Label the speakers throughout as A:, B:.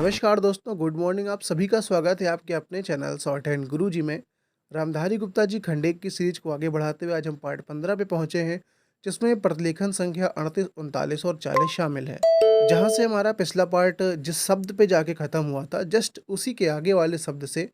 A: नमस्कार दोस्तों, good morning. आप सभी का स्वागत है आपके अपने चैनल शॉर्ट हैंड गुरुजी में। रामधारी गुप्ता जी खंडेक की सीरीज को आगे बढ़ाते हुए आज हम पार्ट 15 पे पहुंचे हैं, जिसमें प्रतिलेखन संख्या 38, 39 और 40 शामिल है। जहां से हमारा पिछला पार्ट जिस शब्द पे जाके ख़त्म हुआ था, जस्ट उसी के आगे वाले शब्द से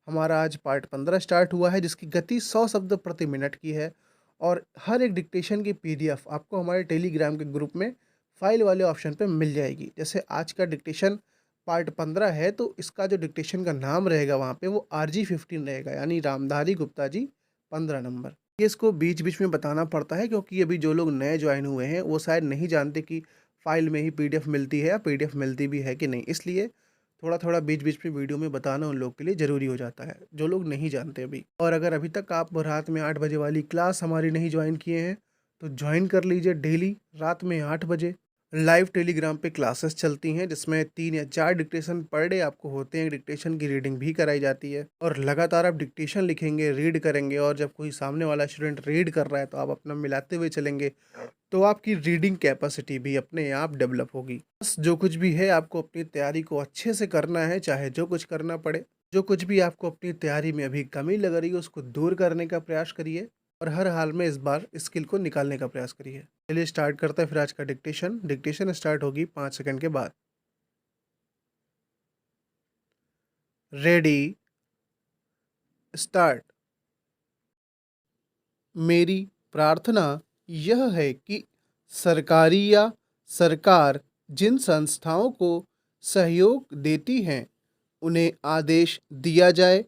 A: हमारा आज पार्ट 15 स्टार्ट हुआ है, जिसकी गति 100 शब्द प्रति मिनट की है। और हर एक डिक्टेशन की PDF आपको हमारे टेलीग्राम के ग्रुप में फाइल वाले ऑप्शन पे मिल जाएगी। जैसे आज का डिक्टेशन पार्ट 15 है, तो इसका जो डिक्टेशन का नाम रहेगा वहाँ पे वो RG15 रहेगा, यानी रामधारी गुप्ता जी 15 नंबर। ये इसको बीच-बीच में बताना पड़ता है, क्योंकि अभी जो लोग नए जॉइन हुए हैं वो शायद नहीं जानते कि फाइल में ही PDF मिलती है या PDF मिलती भी है कि नहीं। इसलिए थोड़ा-थोड़ा बीच-बीच में वीडियो में बताना उन लोग के लिए ज़रूरी हो जाता है, जो लोग नहीं जानते अभी। और अगर अभी तक आप रात में 8 बजे वाली क्लास हमारी नहीं जॉइन किए हैं, तो जॉइन कर लीजिए। डेली रात में 8 बजे लाइव टेलीग्राम पे क्लासेस चलती हैं, जिसमें 3 या 4 डिक्टेशन पर डे आपको होते हैं। डिक्टेशन की रीडिंग भी कराई जाती है और लगातार आप डिक्टेशन लिखेंगे, रीड करेंगे, और जब कोई सामने वाला स्टूडेंट रीड कर रहा है तो आप अपना मिलाते हुए चलेंगे, तो आपकी रीडिंग कैपेसिटी भी अपने आप डेवलप होगी। बस जो कुछ भी है आपको अपनी तैयारी को अच्छे से करना है, चाहे जो कुछ करना पड़े। जो कुछ भी आपको अपनी तैयारी में अभी कमी लग रही है उसको दूर करने का प्रयास करिए, और हर हाल में इस बार स्किल को निकालने का प्रयास करिए। चलिए स्टार्ट करते हैं फिर आज का डिक्टेशन। डिक्टेशन स्टार्ट होगी 5 सेकंड के बाद। Ready, start. मेरी प्रार्थना यह है कि सरकारी या सरकार जिन संस्थाओं को सहयोग देती हैं, उन्हें आदेश दिया जाए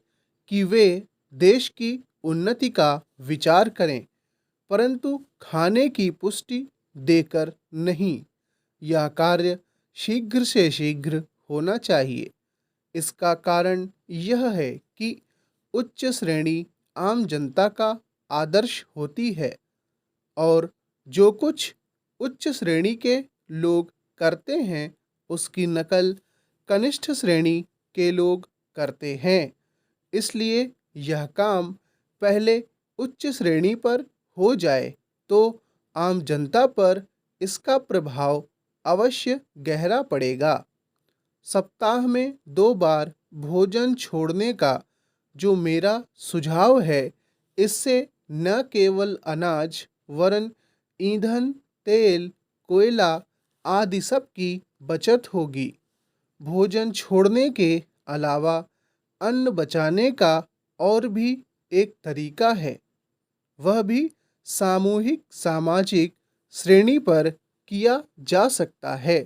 A: कि वे देश की उन्नति का विचार करें, परंतु खाने की पुष्टि देकर नहीं। यह कार्य शीघ्र से शीघ्र होना चाहिए। इसका कारण यह है कि उच्च श्रेणी आम जनता का आदर्श होती है, और जो कुछ उच्च श्रेणी के लोग करते हैं उसकी नकल कनिष्ठ श्रेणी के लोग करते हैं। इसलिए यह काम पहले उच्च श्रेणी पर हो जाए तो आम जनता पर इसका प्रभाव अवश्य गहरा पड़ेगा। सप्ताह में 2 बार भोजन छोड़ने का जो मेरा सुझाव है, इससे न केवल अनाज वरन ईंधन, तेल, कोयला आदि सब की बचत होगी। भोजन छोड़ने के अलावा अन्न बचाने का और भी एक तरीका है, वह भी सामूहिक सामाजिक श्रेणी पर किया जा सकता है।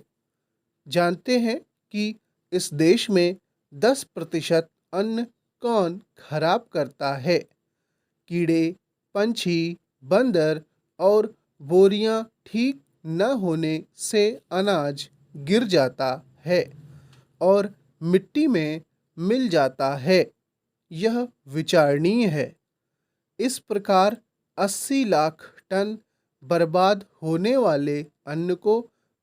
A: जानते हैं कि इस देश में 10% अन्न कौन खराब करता है? कीड़े, पंछी, बंदर और बोरियां ठीक न होने से अनाज गिर जाता है और मिट्टी में मिल जाता है। यह विचारणीय है। इस प्रकार 80 लाख टन बर्बाद होने वाले अन्न को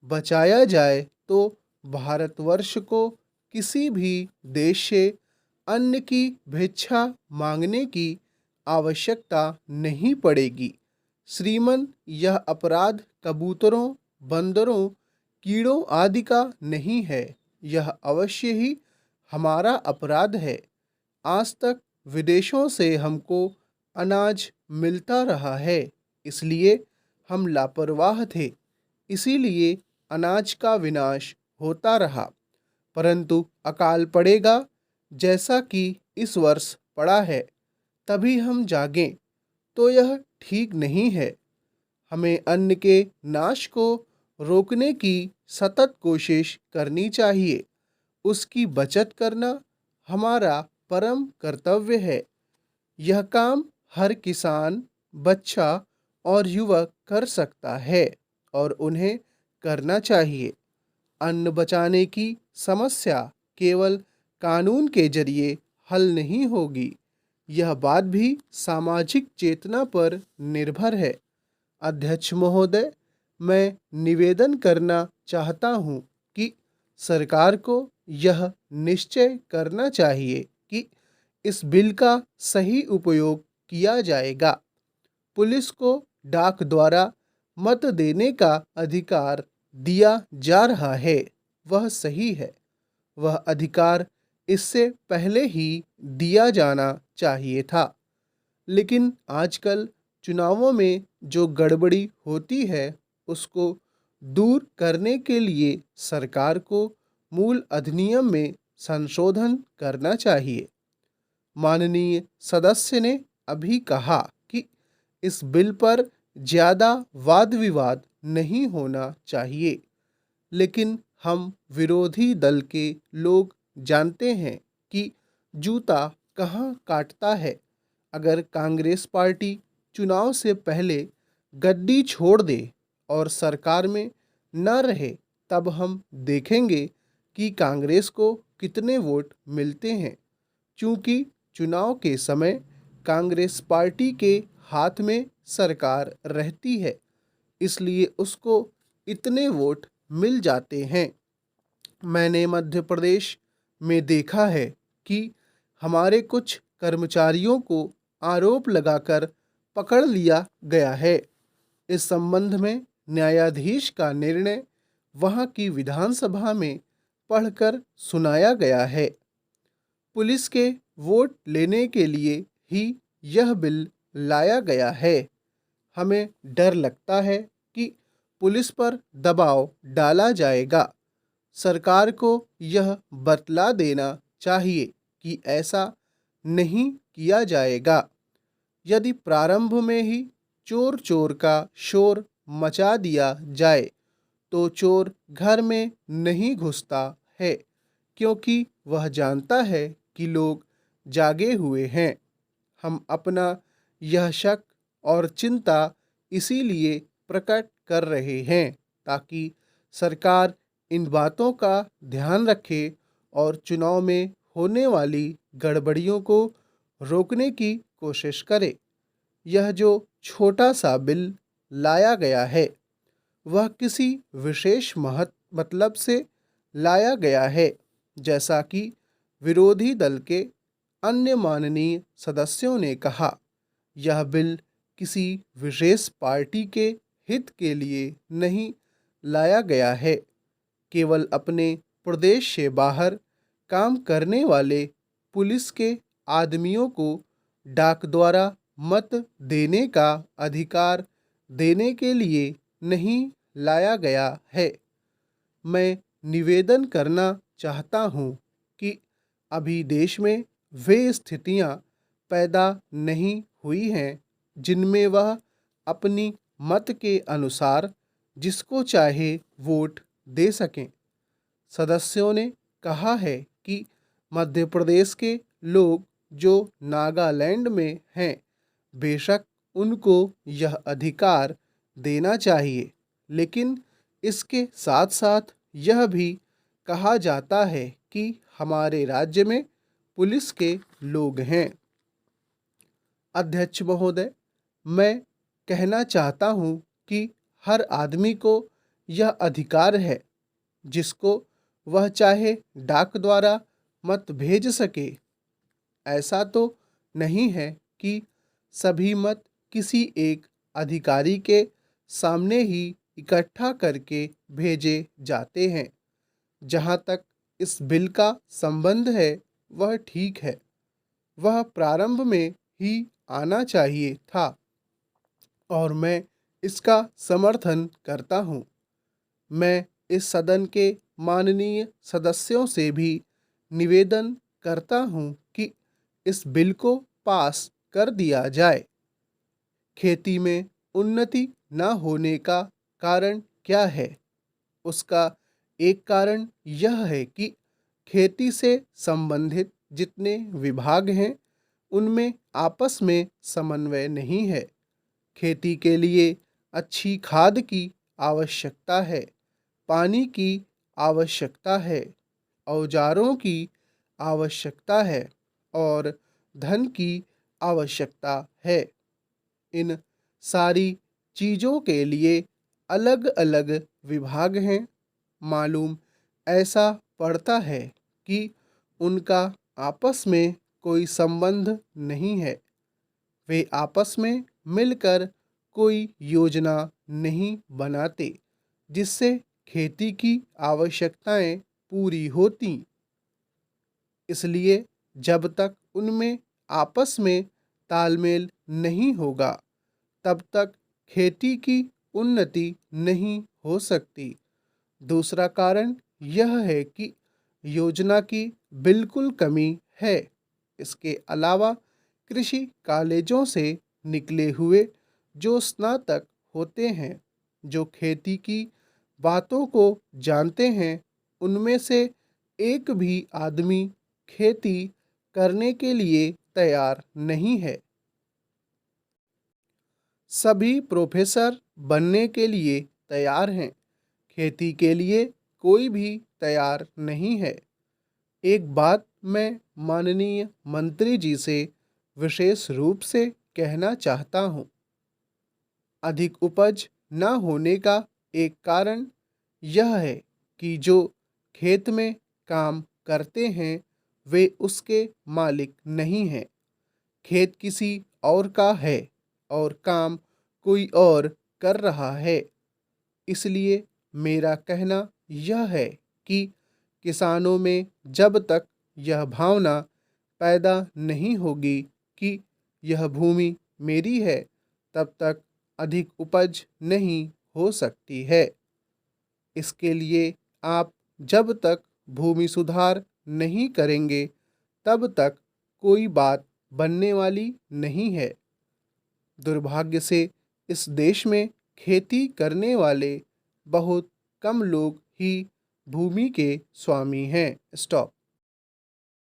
A: बचाया जाए तो भारतवर्ष को किसी भी देश से अन्न की भिक्षा मांगने की आवश्यकता नहीं पड़ेगी। श्रीमन, यह अपराध कबूतरों, बंदरों, कीड़ों आदि का नहीं है, यह अवश्य ही हमारा अपराध है। आज तक विदेशों से हमको अनाज मिलता रहा है, इसलिए हम लापरवाह थे, इसीलिए अनाज का विनाश होता रहा। परंतु अकाल पड़ेगा जैसा कि इस वर्ष पड़ा है, तभी हम जागें, तो यह ठीक नहीं है। हमें अन्न के नाश को रोकने की सतत कोशिश करनी चाहिए। उसकी बचत करना हमारा परम कर्तव्य है। यह काम हर किसान, बच्चा और युवक कर सकता है और उन्हें करना चाहिए। अन्न बचाने की समस्या केवल कानून के जरिए हल नहीं होगी, यह बात भी सामाजिक चेतना पर निर्भर है। अध्यक्ष महोदय, मैं निवेदन करना चाहता हूँ कि सरकार को यह निश्चय करना चाहिए कि इस बिल का सही उपयोग किया जाएगा। पुलिस को डाक द्वारा मत देने का अधिकार दिया जा रहा है, वह सही है। वह अधिकार इससे पहले ही दिया जाना चाहिए था। लेकिन आजकल चुनावों में जो गड़बड़ी होती है उसको दूर करने के लिए सरकार को मूल अधिनियम में संशोधन करना चाहिए। माननीय सदस्य ने अभी कहा कि इस बिल पर ज़्यादा वाद विवाद नहीं होना चाहिए, लेकिन हम विरोधी दल के लोग जानते हैं कि जूता कहाँ काटता है। अगर कांग्रेस पार्टी चुनाव से पहले गद्दी छोड़ दे और सरकार में न रहे, तब हम देखेंगे कि कांग्रेस को कितने वोट मिलते हैं। चूंकि चुनाव के समय कांग्रेस पार्टी के हाथ में सरकार रहती है, इसलिए उसको इतने वोट मिल जाते हैं। मैंने मध्य प्रदेश में देखा है कि हमारे कुछ कर्मचारियों को आरोप लगाकर पकड़ लिया गया है। इस संबंध में न्यायाधीश का निर्णय वहां की विधानसभा में पढ़कर सुनाया गया है। पुलिस के वोट लेने के लिए ही यह बिल लाया गया है। हमें डर लगता है कि पुलिस पर दबाव डाला जाएगा। सरकार को यह बतला देना चाहिए कि ऐसा नहीं किया जाएगा। यदि प्रारंभ में ही चोर चोर का शोर मचा दिया जाए तो चोर घर में नहीं घुसता है, क्योंकि वह जानता है कि लोग जागे हुए हैं। हम अपना यह शक और चिंता इसीलिए प्रकट कर रहे हैं ताकि सरकार इन बातों का ध्यान रखे और चुनाव में होने वाली गड़बड़ियों को रोकने की कोशिश करे। यह जो छोटा सा बिल लाया गया है वह किसी विशेष मतलब से लाया गया है, जैसा कि विरोधी दल के अन्य माननीय सदस्यों ने कहा। यह बिल किसी विशेष पार्टी के हित के लिए नहीं लाया गया है। केवल अपने प्रदेश से बाहर काम करने वाले पुलिस के आदमियों को डाक द्वारा मत देने का अधिकार देने के लिए नहीं लाया गया है। मैं निवेदन करना चाहता हूँ कि अभी देश में वे स्थितियाँ पैदा नहीं हुई हैं जिनमें वह अपनी मत के अनुसार जिसको चाहे वोट दे सकें। सदस्यों ने कहा है कि मध्य प्रदेश के लोग जो नागालैंड में हैं, बेशक उनको यह अधिकार देना चाहिए, लेकिन इसके साथ साथ यह भी कहा जाता है कि हमारे राज्य में पुलिस के लोग हैं। अध्यक्ष महोदय, मैं कहना चाहता हूँ कि हर आदमी को यह अधिकार है जिसको वह चाहे डाक द्वारा मत भेज सके। ऐसा तो नहीं है कि सभी मत किसी एक अधिकारी के सामने ही इकट्ठा करके भेजे जाते हैं। जहाँ तक इस बिल का संबंध है वह ठीक है, वह प्रारंभ में ही आना चाहिए था और मैं इसका समर्थन करता हूँ। मैं इस सदन के माननीय सदस्यों से भी निवेदन करता हूँ कि इस बिल को पास कर दिया जाए। खेती में उन्नति न होने का कारण क्या है? उसका एक कारण यह है कि खेती से संबंधित जितने विभाग हैं उनमें आपस में समन्वय नहीं है। खेती के लिए अच्छी खाद की आवश्यकता है, पानी की आवश्यकता है, औजारों की आवश्यकता है और धन की आवश्यकता है। इन सारी चीज़ों के लिए अलग अलग विभाग हैं। मालूम ऐसा पड़ता है कि उनका आपस में कोई संबंध नहीं है। वे आपस में मिलकर कोई योजना नहीं बनाते जिससे खेती की आवश्यकताएं पूरी होती। इसलिए जब तक उनमें आपस में तालमेल नहीं होगा, तब तक खेती की उन्नति नहीं हो सकती। दूसरा कारण यह है कि योजना की बिल्कुल कमी है। इसके अलावा कृषि कॉलेजों से निकले हुए जो स्नातक होते हैं, जो खेती की बातों को जानते हैं, उनमें से एक भी आदमी खेती करने के लिए तैयार नहीं है। सभी प्रोफेसर बनने के लिए तैयार हैं, खेती के लिए कोई भी तैयार नहीं है। एक बात मैं माननीय मंत्री जी से विशेष रूप से कहना चाहता हूँ। अधिक उपज न होने का एक कारण यह है कि जो खेत में काम करते हैं वे उसके मालिक नहीं हैं। खेत किसी और का है और काम कोई और कर रहा है। इसलिए मेरा कहना यह है कि किसानों में जब तक यह भावना पैदा नहीं होगी कि यह भूमि मेरी है, तब तक अधिक उपज नहीं हो सकती है। इसके लिए आप जब तक भूमि सुधार नहीं करेंगे, तब तक कोई बात बनने वाली नहीं है। दुर्भाग्य से इस देश में खेती करने वाले बहुत कम लोग ही भूमि के स्वामी हैं। स्टॉप।